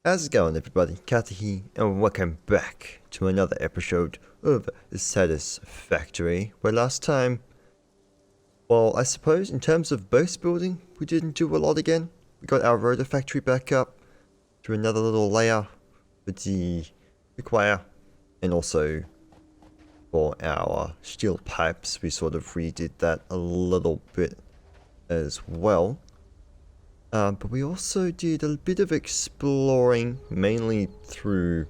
How's it going, everybody? Kyther here, and welcome back to another episode of Satisfactory, where last time, well, I suppose in terms of base building, we didn't do a lot again. We got our rotor factory back up to another little layer with the wire, and also for our steel pipes, we sort of redid that a little bit as well. But we also did a bit of exploring, mainly through,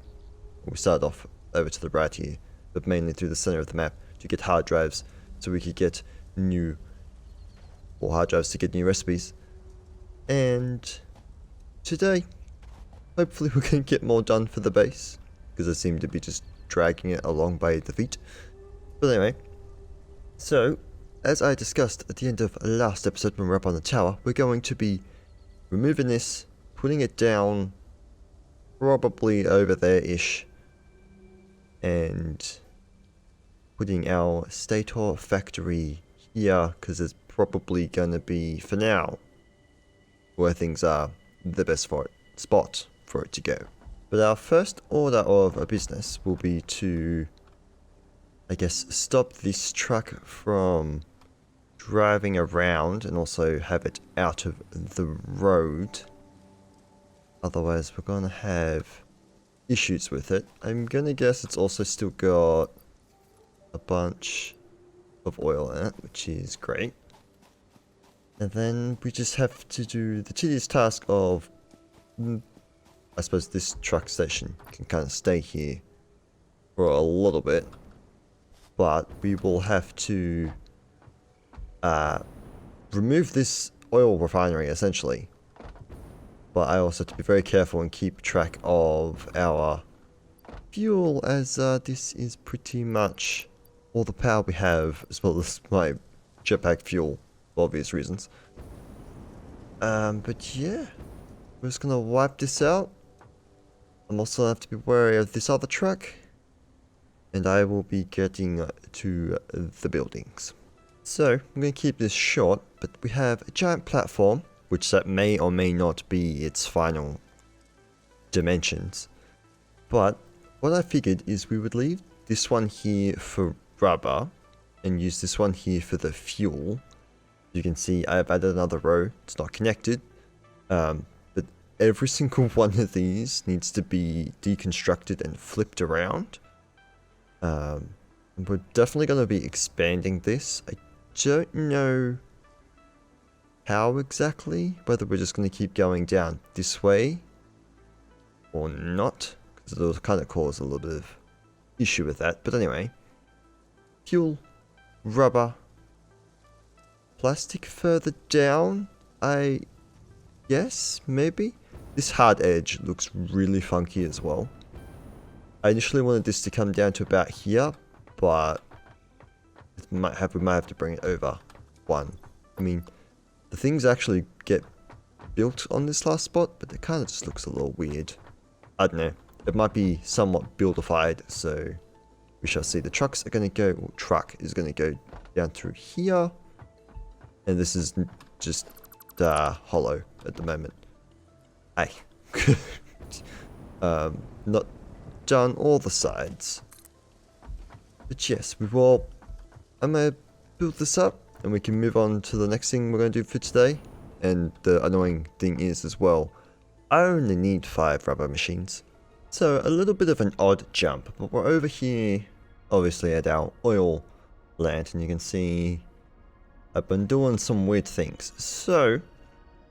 we started off over to the right here, but mainly through the center of the map to get hard drives so we could get hard drives to get new recipes. And today, hopefully we're going to get more done for the base, because I seem to be just dragging it along by the feet. But anyway, so as I discussed at the end of last episode when we were up on the tower, we're going to be removing this, putting it down probably over there-ish, and putting our stator factory here, because it's probably going to be, for now, where things are the best spot for it to go. But our first order of business will be to, I guess, stop this truck from driving around and also have it out of the road. Otherwise we're gonna have issues with it. I'm gonna guess it's also still got a bunch of oil in it, which is great. And then we just have to do the tedious task of, I suppose this truck station can kind of stay here for a little bit, but we will have to remove this oil refinery essentially. But I also have to be very careful and keep track of our fuel, as this is pretty much all the power we have, as well as my jetpack fuel for obvious reasons. But yeah, we're just gonna wipe this out. I'm also gonna have to be wary of this other truck, and I will be getting to the buildings. So, I'm going to keep this short, but we have a giant platform, which that may or may not be its final dimensions. But what I figured is we would leave this one here for rubber, and use this one here for the fuel. You can see I've added another row, it's not connected, but every single one of these needs to be deconstructed and flipped around. We're definitely going to be expanding this. I don't know how exactly, whether we're just going to keep going down this way or not, because it'll kind of cause a little bit of issue with that. But anyway, fuel, rubber, plastic further down, I guess, maybe. This hard edge looks really funky as well. I initially wanted this to come down to about here, but we might have to bring it over one. I mean, the things actually get built on this last spot, but it kind of just looks a little weird. I don't know. It might be somewhat buildified, so we shall see. The trucks are going to go, truck is going to go down through here, and this is just hollow at the moment. Hey. Not done all the sides. But yes, I'm going to build this up, and we can move on to the next thing we're going to do for today. And the annoying thing is as well, I only need 5 rubber machines. So a little bit of an odd jump, but we're over here, obviously at our oil land, and you can see I've been doing some weird things. So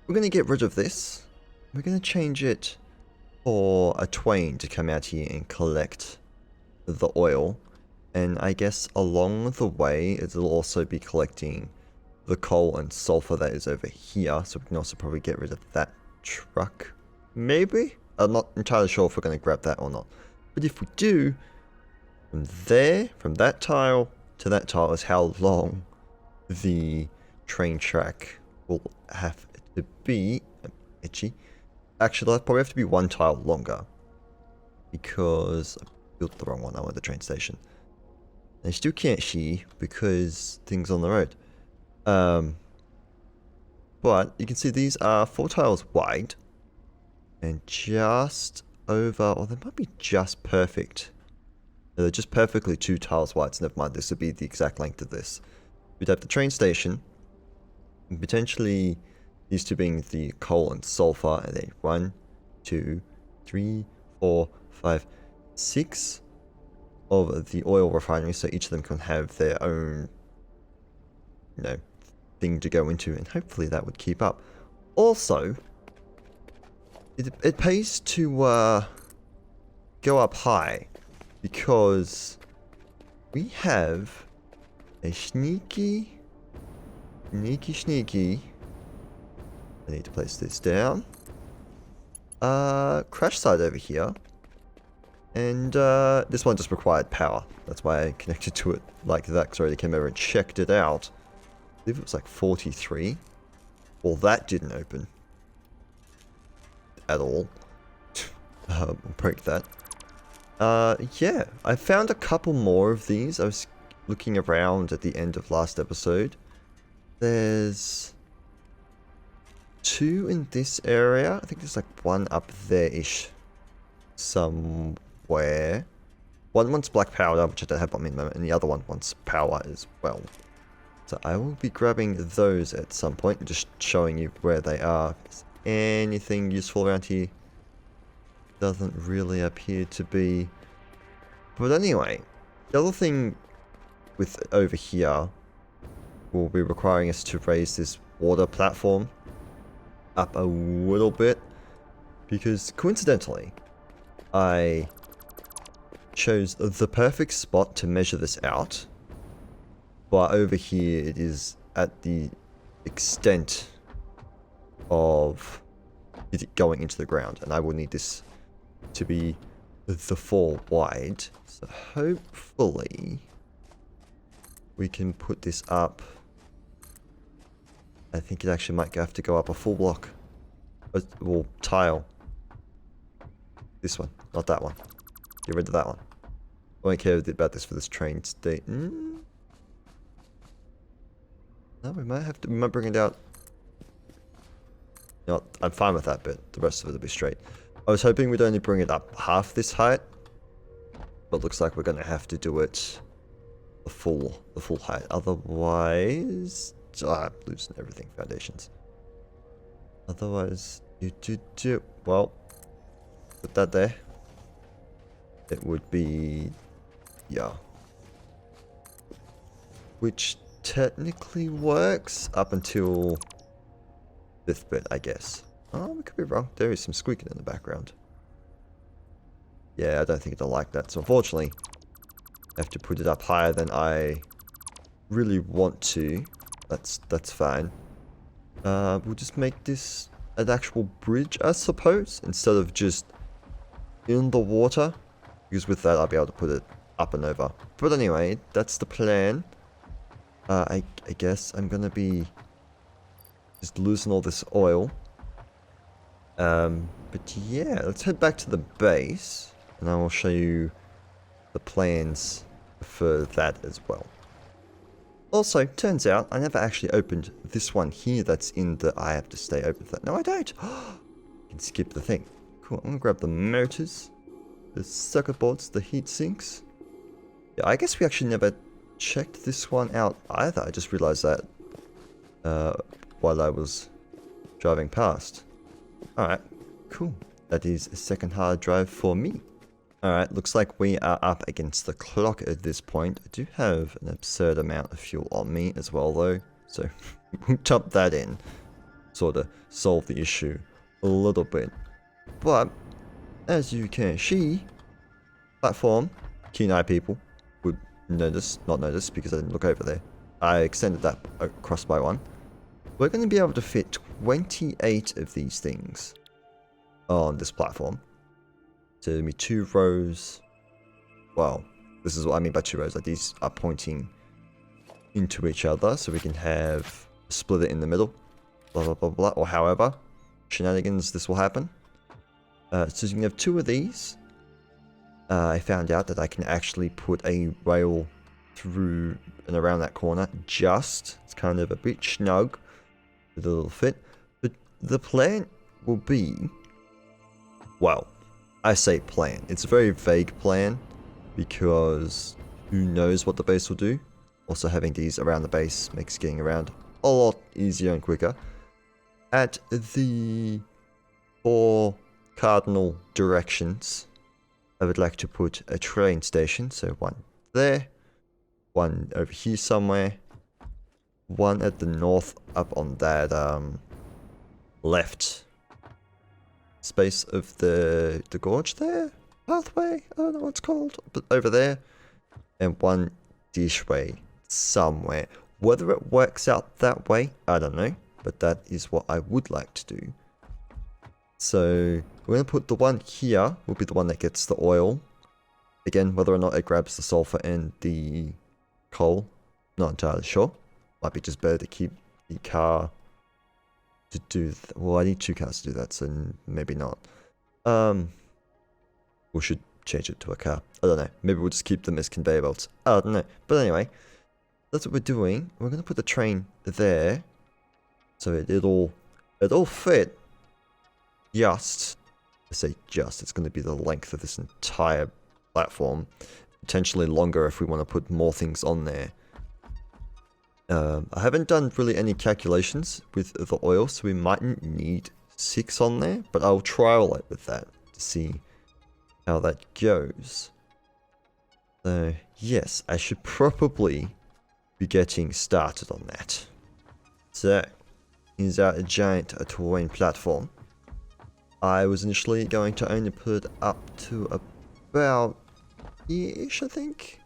we're going to get rid of this. We're going to change it for a twain to come out here and collect the oil. And I guess along the way, it'll also be collecting the coal and sulfur that is over here. So we can also probably get rid of that truck. Maybe? I'm not entirely sure if we're going to grab that or not. But if we do, from there, from that tile to that tile is how long the train track will have to be. Itchy. Actually, that'll probably have to be 1 tile longer, because I built the wrong one. I want the train station. I still can't see because things on the road. But you can see these are 4 tiles wide, And just over, or they might be just perfect. No, they're just perfectly 2 tiles wide, so never mind, this would be the exact length of this. We'd have the train station, and potentially these two being the coal and sulfur, and then 1, 2, 3, 4, 5, 6 of the oil refineries, so each of them can have their own, you know, thing to go into, and hopefully that would keep up. Also, it pays to go up high, because we have a sneaky, I need to place this down, crash site over here, and this one just required power. That's why I connected to it like that, because I already came over and checked it out. I believe it was like 43. Well, that didn't open at all. I'll break that. Yeah, I found a couple more of these. I was looking around at the end of last episode. There's 2 in this area. I think there's like 1 up there-ish somewhere. One wants black powder, which I don't have on me at the moment, and the other one wants power as well. So I will be grabbing those at some point and just showing you where they are. Is anything useful around here? Doesn't really appear to be. But anyway, the other thing with over here will be requiring us to raise this water platform up a little bit, because coincidentally I chose the perfect spot to measure this out, but over here it is at the extent of it going into the ground, and I will need this to be the 4 wide. So hopefully we can put this up. I think it actually might have to go up a full block. Well, tile. This one, not that one. Get rid of that one. I won't care about this for this train state. No, we might bring it out. No, I'm fine with that bit. The rest of it will be straight. I was hoping we'd only bring it up half this height, but looks like we're going to have to do it the full height. Otherwise, I'm losing everything. Foundations. Otherwise, well, put that there. It would be, yeah, which technically works up until this bit, I guess. Oh, we could be wrong. There is some squeaking in the background. Yeah, I don't think it'll like that. So unfortunately, I have to put it up higher than I really want to. That's fine. We'll just make this an actual bridge, I suppose, instead of just in the water. Because with that, I'll be able to put it up and over. But anyway, that's the plan. I guess I'm gonna be just losing all this oil. But yeah, let's head back to the base, and I will show you the plans for that as well. Also, turns out I never actually opened this one here that's in the I have to stay open for that. No, I don't. I can skip the thing. Cool, I'm gonna grab the motors, the circuit boards, the heat sinks. Yeah, I guess we actually never checked this one out either. I just realized that while I was driving past. Alright, cool. That is a second hard drive for me. Alright, looks like we are up against the clock at this point. I do have an absurd amount of fuel on me as well though, so we'll dump that in. Sort of solve the issue a little bit. But, as you can see, platform, keen-eye people would notice, not notice because I didn't look over there. I extended that across by 1. We're going to be able to fit 28 of these things on this platform. So there'll be 2 rows. Well, this is what I mean by 2 rows. Like these are pointing into each other, so we can have split it in the middle. Blah blah blah blah. Or however shenanigans this will happen. So you can have 2 of these. I found out that I can actually put a rail through and around that corner. It's kind of a bit snug with a little fit. But the plan will be well, I say plan. It's a very vague plan because who knows what the base will do. Also, having these around the base makes getting around a lot easier and quicker. At the 4 cardinal directions, I would like to put a train station. So one there, one over here somewhere, one at the north up on that left space of the gorge there, pathway, I don't know what it's called, but over there, and one this way somewhere. Whether it works out that way, I don't know, but that is what I would like to do. So we're going to put the one here, will be the one that gets the oil. Again, whether or not it grabs the sulfur and the coal, not entirely sure. Might be just better to keep the car to do, well, I need 2 cars to do that, so maybe not. We should change it to a car. I don't know. Maybe we'll just keep them as conveyor belts. I don't know. But anyway, that's what we're doing. We're going to put the train there, so it'll fit just, I say just, it's going to be the length of this entire platform. Potentially longer if we want to put more things on there. I haven't done really any calculations with the oil, so we mightn't need 6 on there, but I'll trial it with that to see how that goes. So, yes, I should probably be getting started on that. So, here's our giant terrain platform. I was initially going to only put it up to about here-ish, I think.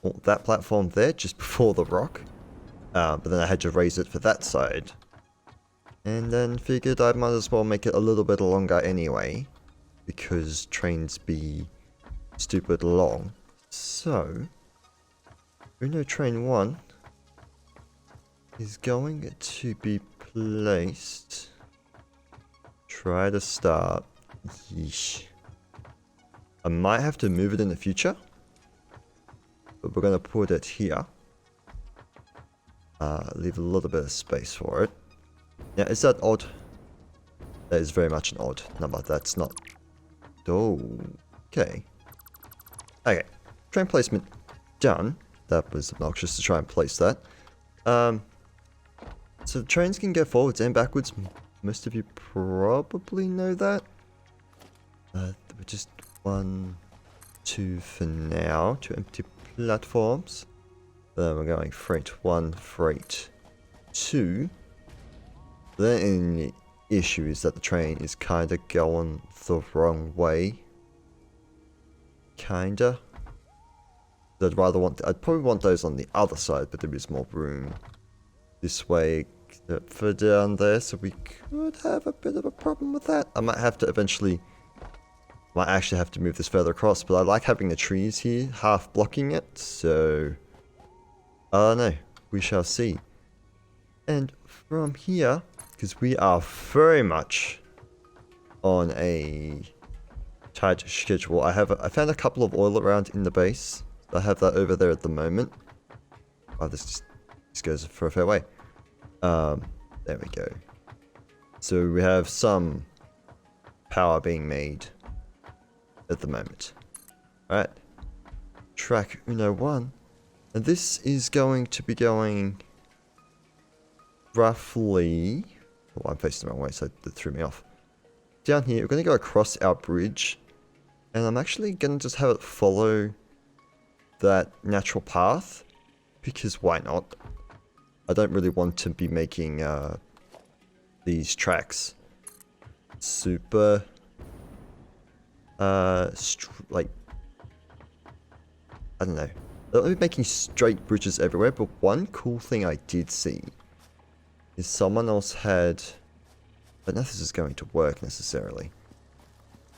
Well, that platform there, just before the rock. But then I had to raise it for that side. And then figured I might as well make it a little bit longer anyway. Because trains be stupid long. So, Uno Train 1 is going to be placed. Try to start. Yeesh. I might have to move it in the future. But we're going to put it here. Leave a little bit of space for it. Now, is that odd? That is very much an odd number. That's not... Oh, okay. Okay. Train placement done. That was obnoxious to try and place that. So the trains can go forwards and backwards. Most of you probably know that. We're just 1, 2 for now. 2 empty platforms. Then we're going freight 1, freight 2. The issue is that the train is kind of going the wrong way. Kinda. I'd probably want those on the other side, but there is more room this way for down there, so we could have a bit of a problem with that. I might have to eventually, might actually have to move this further across, but I like having the trees here, half blocking it, so I don't know, we shall see. And from here, because we are very much on a tight schedule, I found a couple of oil around in the base. I have that over there at the moment. Oh, this goes for a fair way. There we go. So we have some power being made at the moment. Alright. Track Uno 1. And this is going to be going roughly... Oh, I'm facing the wrong way, so that threw me off. Down here, we're going to go across our bridge. And I'm actually going to just have it follow that natural path. Because why not? I don't really want to be making these tracks super... like... I don't know. I don't be making straight bridges everywhere, but one cool thing I did see is someone else had... I don't know if this is going to work necessarily,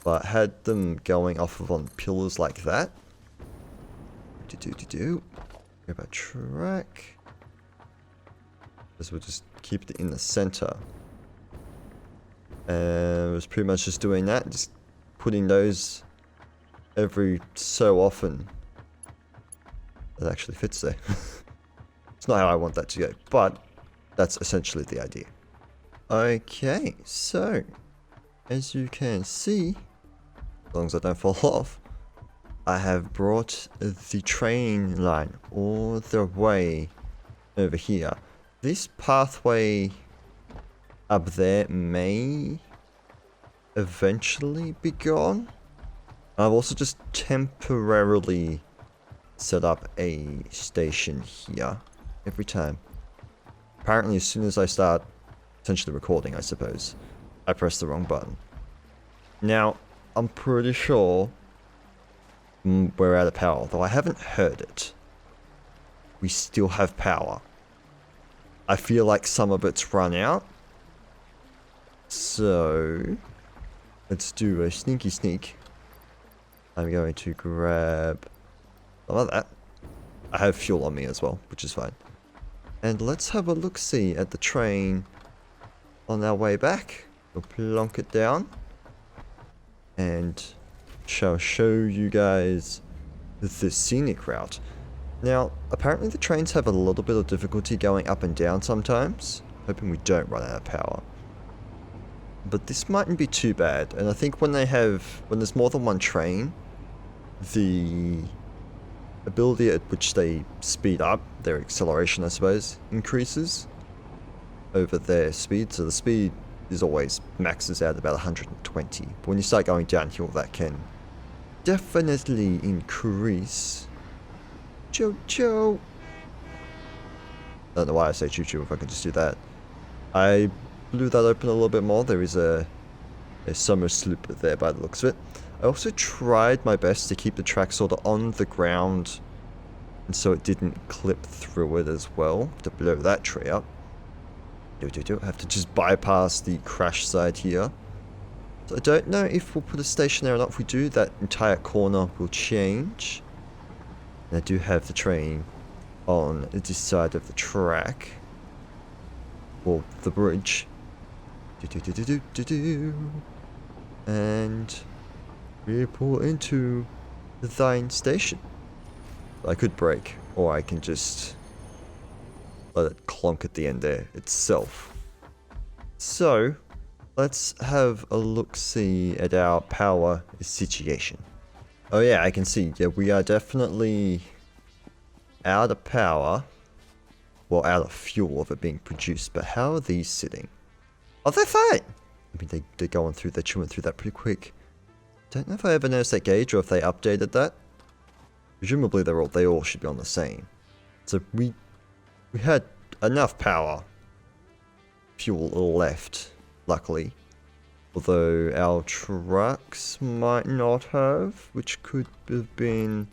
but had them going off of on pillars like that. Grab a track. This will just keep it in the center. And it was pretty much just doing that, just putting those every so often. That actually fits there. It's not how I want that to go, but that's essentially the idea. Okay, so as you can see, as long as I don't fall off, I have brought the train line all the way over here. This pathway up there may eventually be gone. I've also just temporarily set up a station here every time. Apparently, as soon as I start essentially recording, I suppose, I press the wrong button. Now, I'm pretty sure we're out of power, though I haven't heard it. We still have power. I feel like some of it's run out. So, let's do a sneaky sneak. I'm going to grab some of that. I have fuel on me as well, which is fine. And let's have a look-see at the train on our way back. We'll plonk it down. And shall show you guys the scenic route. Now, apparently the trains have a little bit of difficulty going up and down sometimes. Hoping we don't run out of power. But this mightn't be too bad. And I think when there's more than one train, the ability at which they speed up, their acceleration I suppose, increases over their speed. So the speed is always maxes out about 120. But when you start going downhill, that can definitely increase. Choo-choo! I don't know why I say choo-choo if I can just do that. I blew that open a little bit more. There is a summer sloop there by the looks of it. I also tried my best to keep the track sort of on the ground, and so it didn't clip through it as well, to blow that tree up. I have to just bypass the crash side here. So I don't know if we'll put a station there or not. If we do, that entire corner will change. And I do have the train on this side of the track. Or the bridge. And we pull into the thine station. I could brake, or I can just let it clonk at the end there itself. So, let's have a look-see at our power situation. Oh yeah, I can see, yeah, we are definitely out of power. Well, out of fuel of it being produced, but how are these sitting? Oh, they're fine! I mean, they're going through, they're chewing through that pretty quick. Don't know if I ever noticed that gauge or if they updated that. Presumably they all should be on the same. So we had enough power, fuel left, luckily. Although our trucks might not have, which could have been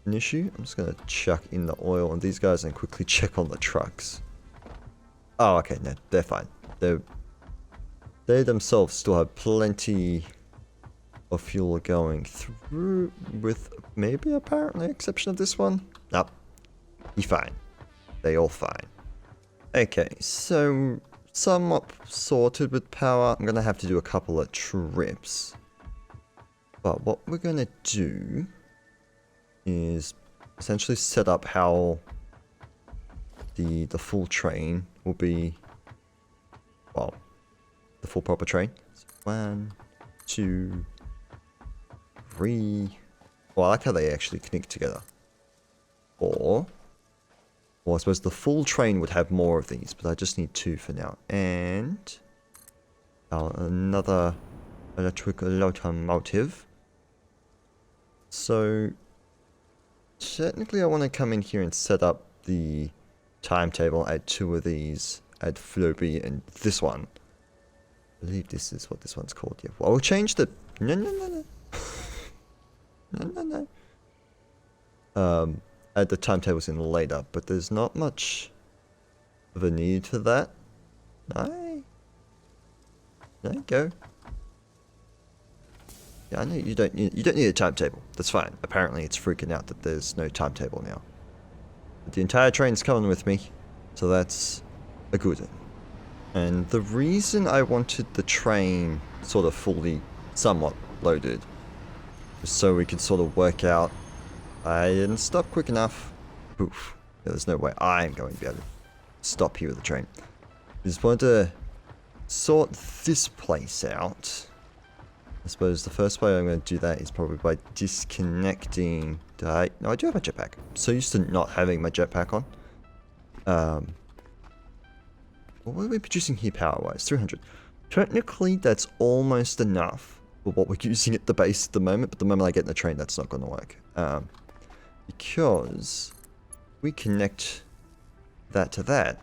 an issue. I'm just going to chuck in the oil on these guys and quickly check on the trucks. Oh, okay, no, they're fine. They themselves still have plenty of fuel going through, with maybe apparently exception of this one. Nope, you're fine. They all fine. Okay, so somewhat sorted with power. I'm gonna have to do a couple of trips. But what we're gonna do is essentially set up how the full train will be, well, the full proper train. So 1, 2, 3. Well, I like how they actually connect together. 4. Well, I suppose the full train would have more of these, but I just need 2 for now. And another electric locomotive. So technically I want to come in here and set up the timetable, add 2 of these, add Floby and this one. I believe this is what this one's called. Yeah. Well, we'll change the... No. Add the timetables in later, but there's not much of a need for that. No. There you go. Yeah, I know you don't need a timetable. That's fine. Apparently it's freaking out that there's no timetable now. But the entire train's coming with me, so that's a good thing. And the reason I wanted the train sort of fully, somewhat loaded, was so we could sort of work out. I didn't stop quick enough. Oof. Yeah, there's no way I'm going to be able to stop here with the train. I just wanted to sort this place out. I suppose the first way I'm going to do that is probably by disconnecting... No, I do have my jetpack. I'm so used to not having my jetpack on. What are we producing here power-wise? 300. Technically, that's almost enough for what we're using at the base at the moment, but the moment I get in the train, that's not going to work. Because we connect that to that,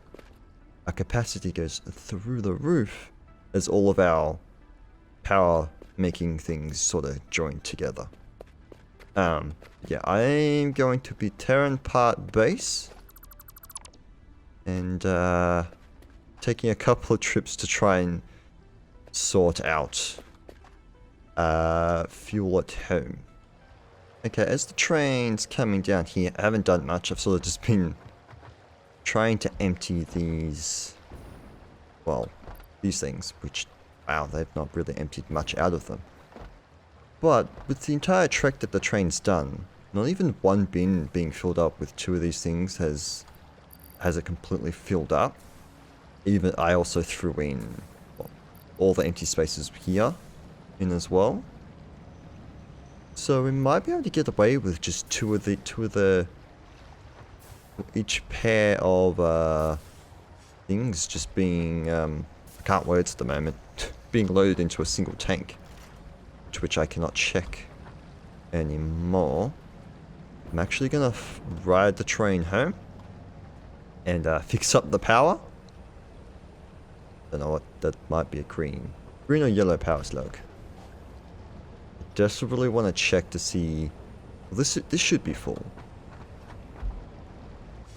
our capacity goes through the roof as all of our power making things sort of join together. Yeah, I'm going to be tearing apart base and taking a couple of trips to try and sort out fuel at home. Okay, as the train's coming down here, I haven't done much. I've sort of just been trying to empty these, well, these things, which, wow, they've not really emptied much out of them. But with the entire trek that the train's done, not even one bin being filled up with 2 of these things has it completely filled up. Even I also threw in, well, all the empty spaces here in as well. So we might be able to get away with just two of the each pair of things just being I can't words at the moment, being loaded into a single tank, which I cannot check anymore. I'm actually gonna ride the train home and fix up the power. Don't know what that might be, a green or yellow power slug. I desperately want to check to see. Well, this should be full.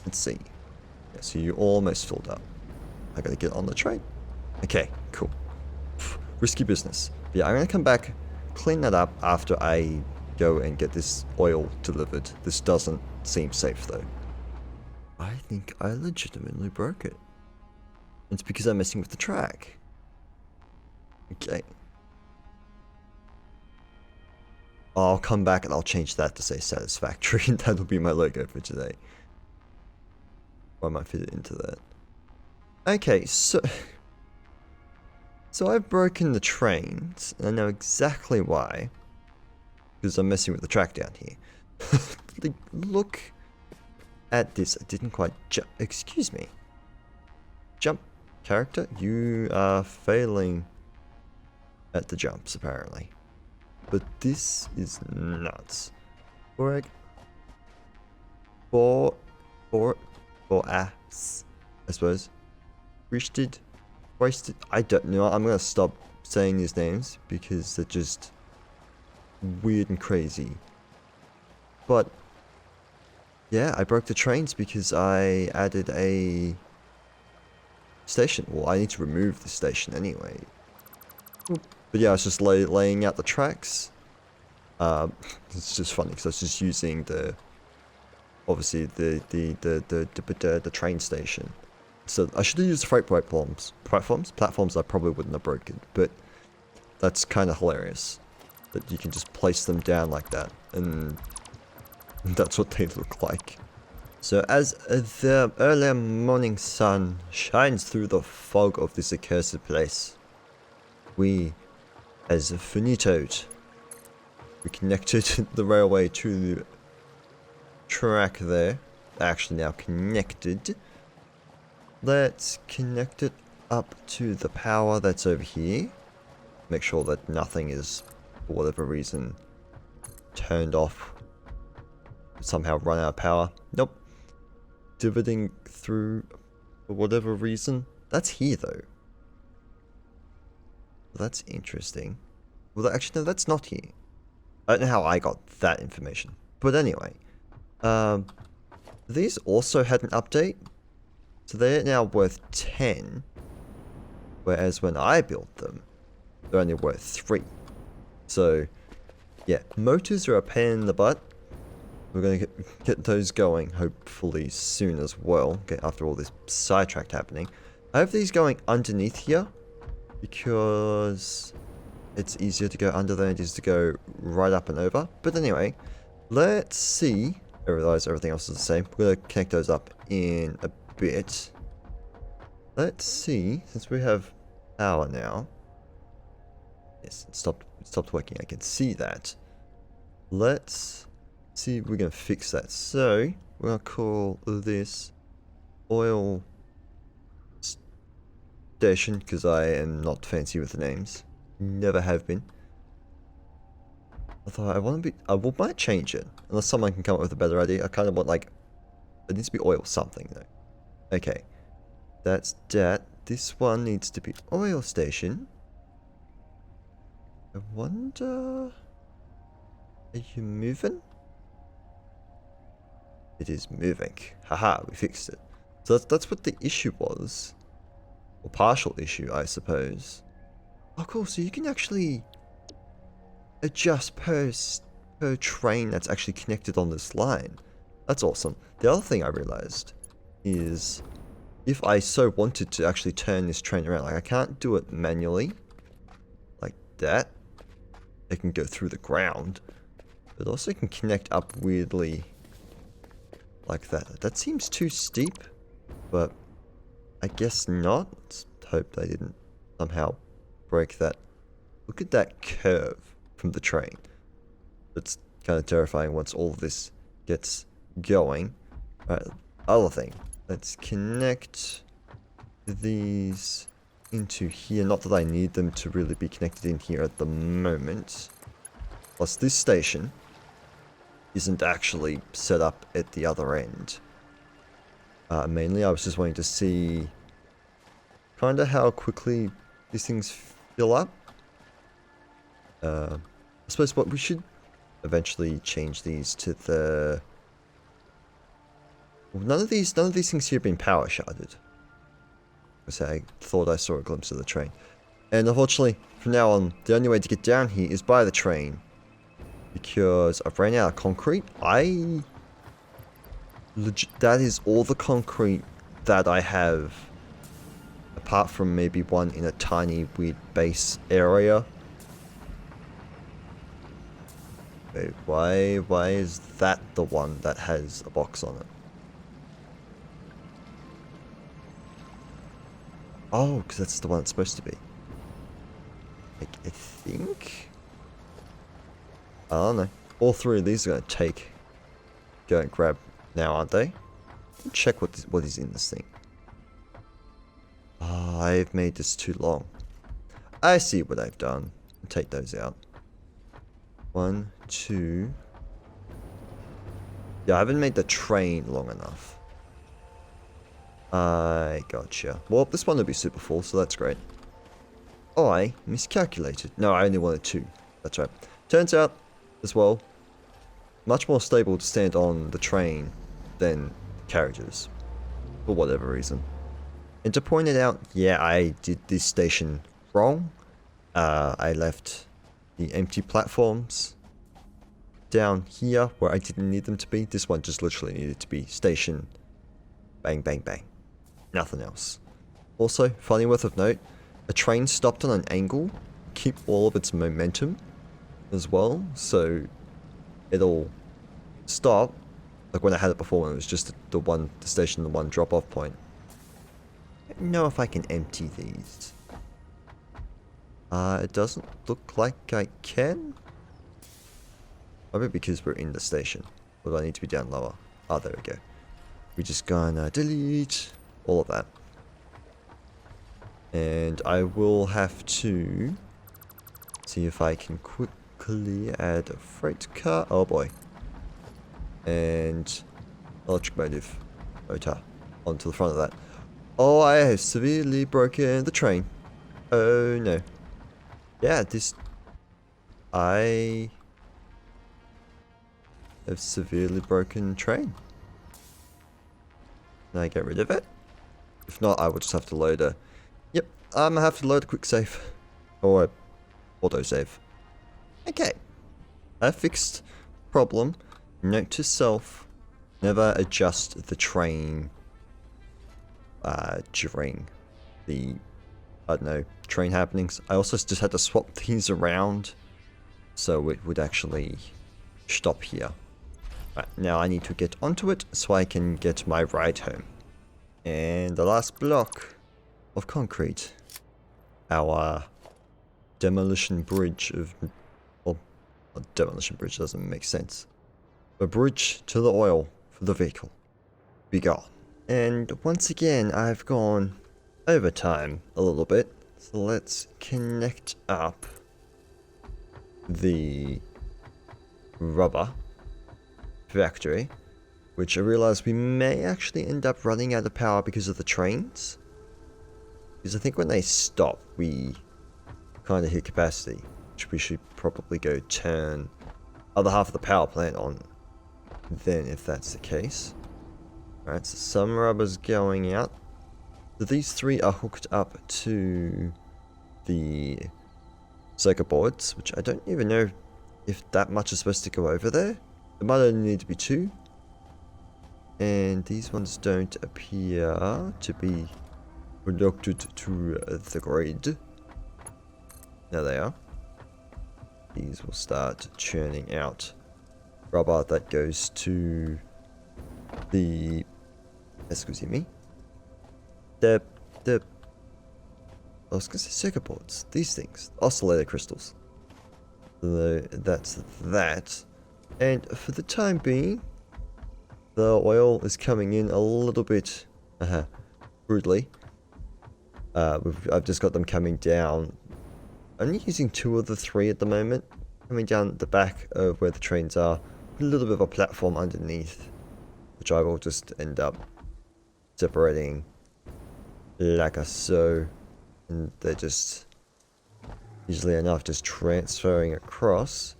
Let's see. Yeah, so you almost filled up. I gotta get on the train. Okay, cool. Risky business. But yeah, I'm gonna come back, clean that up after I go and get this oil delivered. This doesn't seem safe though. I think I legitimately broke it. It's because I'm messing with the track. Okay. I'll come back and I'll change that to say Satisfactory, and that'll be my logo for today. Or I might fit it into that. Okay, so I've broken the trains, and I know exactly why. Because I'm messing with the track down here. Like, look at this. I didn't quite jump. Excuse me. Jump, character. You are failing at the jumps, apparently. But this is nuts. For ass, I suppose. Wasted. I don't know. I'm gonna stop saying these names because they're just weird and crazy. But yeah, I broke the trains because I added a station. Well, I need to remove the station anyway. But yeah, I was just laying out the tracks. It's just funny because I was just using obviously the train station. So I should have used freight platforms. Platforms I probably wouldn't have broken, but that's kind of hilarious that you can just place them down like that, and that's what they look like. So as the early morning sun shines through the fog of this accursed place, we, as finitoed, we connected the railway to the track there. Actually now connected. Let's connect it up to the power that's over here. Make sure that nothing is, for whatever reason, turned off. Somehow run out of power. Nope. Divoting through for whatever reason. That's here though. That's interesting. Well, actually, no, that's not here. I don't know how I got that information. But anyway. These also had an update. So they're now worth 10. Whereas when I built them, they're only worth 3. So, yeah. Motors are a pain in the butt. We're going to get those going, hopefully, soon as well. After all this sidetracked happening. I have these going underneath here. Because it's easier to go under than it is to go right up and over. But anyway, let's see. I realize everything else is the same. We're going to connect those up in a bit. Let's see, since we have power now. Yes, it stopped it stopped working. I can see that. Let's see if we can fix that. So we're gonna call this oil station because I am not fancy with the names. Never have been. Although I want to be, I might change it unless someone can come up with a better idea. I kind of want like it needs to be oil something though. Okay, that's that. This one needs to be oil station. I wonder, are you moving? It is moving. Haha, we fixed it. So that's what the issue was. Or partial issue, I suppose. Oh, cool. So you can actually adjust per train that's actually connected on this line. That's awesome. The other thing I realized is if I so wanted to actually turn this train around, like I can't do it manually like that. It can go through the ground, but also can connect up weirdly like that. That seems too steep, but I guess not. Let's hope they didn't somehow break that. Look at that curve from the train. It's kind of terrifying once all of this gets going. Alright, other thing. Let's connect these into here. Not that I need them to really be connected in here at the moment. Plus this station isn't actually set up at the other end. Mainly I was just wanting to see kind of how quickly these things fill up. I suppose what we should eventually change these to the... Well, none of these things here have been power sharded. I thought I saw a glimpse of the train. And unfortunately, from now on, the only way to get down here is by the train. Because I've ran out of concrete. That is all the concrete that I have. Apart from maybe one in a tiny weird base area. Wait, why is that the one that has a box on it? Oh, because that's the one it's supposed to be. Like, I think... I don't know. All three of these are going to go and grab now, aren't they? Check what is in this thing. Ah, I've made this too long. I see what I've done. Take those out. 1, 2. Yeah, I haven't made the train long enough. I gotcha. Well, this one will be super full, so that's great. Oh, I miscalculated. No, I only wanted 2. That's right. Turns out, as well, much more stable to stand on the train than carriages. For whatever reason. And to point it out, yeah, I did this station wrong. I left the empty platforms down here where I didn't need them to be. This one just literally needed to be station. Bang, bang, bang. Nothing else. Also, funny worth of note, a train stopped on an angle, keep all of its momentum as well, so it'll stop, like when I had it before when it was just the station, the one drop-off point. I don't know if I can empty these. It doesn't look like I can. Maybe because we're in the station. Or do I need to be down lower? Oh, there we go. We're just gonna delete all of that. And I will have to see if I can quickly add a freight car. Oh boy. And electric motor onto the front of that. Oh, I have severely broken the train. Oh no. Yeah, I have severely broken train. Can I get rid of it? If not, I will just have to load a... Yep, I'm gonna have to load a quick save. Or autosave. Okay. I fixed problem. Note to self. Never adjust the train during the, I don't know, train happenings. I also just had to swap these around so it would actually stop here. Right, now I need to get onto it so I can get my ride home. And the last block of concrete, our demolition bridge of... Well, a demolition bridge doesn't make sense. A bridge to the oil for the vehicle. Be gone. And once again, I've gone over time a little bit. So let's connect up the rubber factory, which I realize we may actually end up running out of power because of the trains. Because I think when they stop, we kind of hit capacity, which we should probably go turn other half of the power plant on then, if that's the case. Alright, so some rubber's going out. So these three are hooked up to the circuit boards, which I don't even know if that much is supposed to go over there. There might only need to be 2. And these ones don't appear to be connected to the grid. There they are. These will start churning out rubber that goes to the... excuse me. I was going to say circuit boards. These things. Oscillator crystals. So that's that. And for the time being, the oil is coming in a little bit crudely. I've just got them coming down. I'm using 2 of the 3 at the moment. Coming down the back of where the trains are. A little bit of a platform underneath, which I will just end up separating like so. And they're just, easily enough, just transferring across.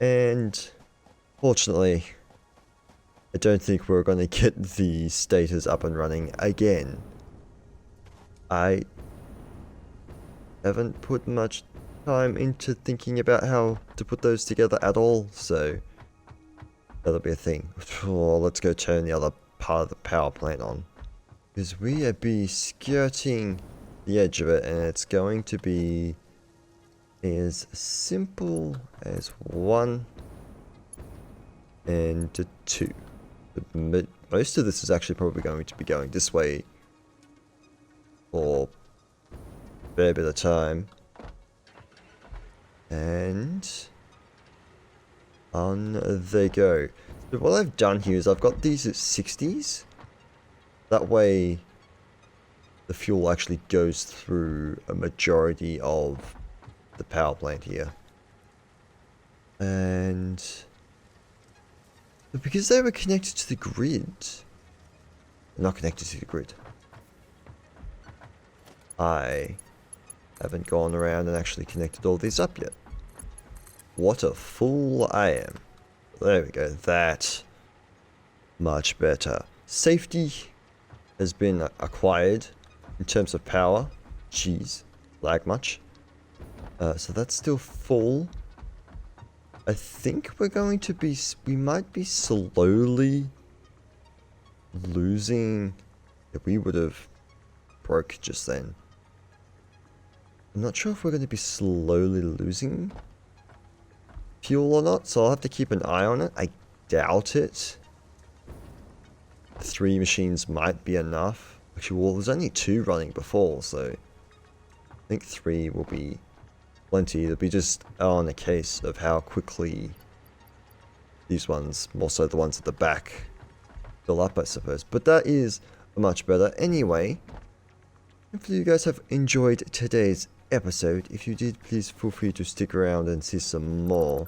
And fortunately, I don't think we're going to get the stators up and running again. I haven't put much time into thinking about how to put those together at all, so that'll be a thing. Oh, let's go turn the other part of the power plant on, because we are skirting the edge of it, and it's going to be as simple as 1 and 2. Most of this is actually probably going to be going this way for a fair bit of time. And on they go. So what I've done here is I've got these at 60s. That way the fuel actually goes through a majority of the power plant here. And but because they were connected to the grid, not connected to the grid, I haven't gone around and actually connected all these up yet. What a fool I am. There we go. That much better. Safety has been acquired in terms of power. Jeez, lag much. So that's still full. I think we're going to be, we might be slowly losing. If we would have broke just then. I'm not sure if we're going to be slowly losing fuel or not, so I'll have to keep an eye on it. I doubt it. 3 machines might be enough. Actually, well, there's only 2 running before, so I think 3 will be plenty. It'll be just on a case of how quickly these ones, more so the ones at the back, fill up, I suppose. But that is much better. Anyway, hopefully you guys have enjoyed today's episode. If you did, please feel free to stick around and see some more.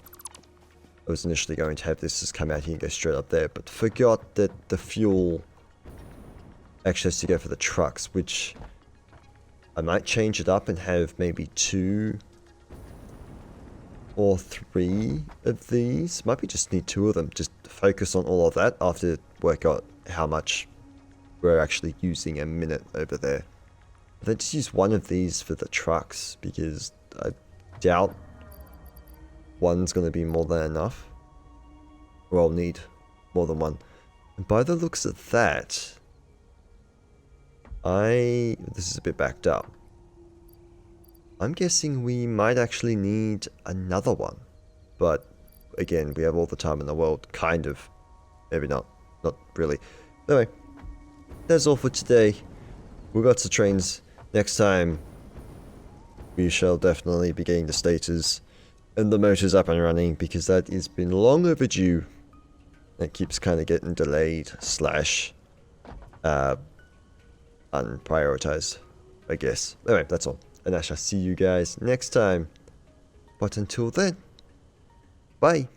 I was initially going to have this just come out here and go straight up there, but forgot that the fuel actually has to go for the trucks, which I might change it up and have maybe 2 or 3 of these. Might be just need 2 of them. Just focus on all of that after work out how much we're actually using a minute over there. Then just use 1 of these for the trucks, because I doubt 1's going to be more than enough. Or I'll need more than 1. And by the looks of that, this is a bit backed up. I'm guessing we might actually need another one. But again, we have all the time in the world, kind of. Maybe not. Not really. Anyway, that's all for today. We've got some trains. Next time, we shall definitely be getting the status and the motors up and running, because that has been long overdue. It keeps kind of getting delayed slash unprioritized, I guess. Anyway, that's all. And I shall see you guys next time. But until then, bye.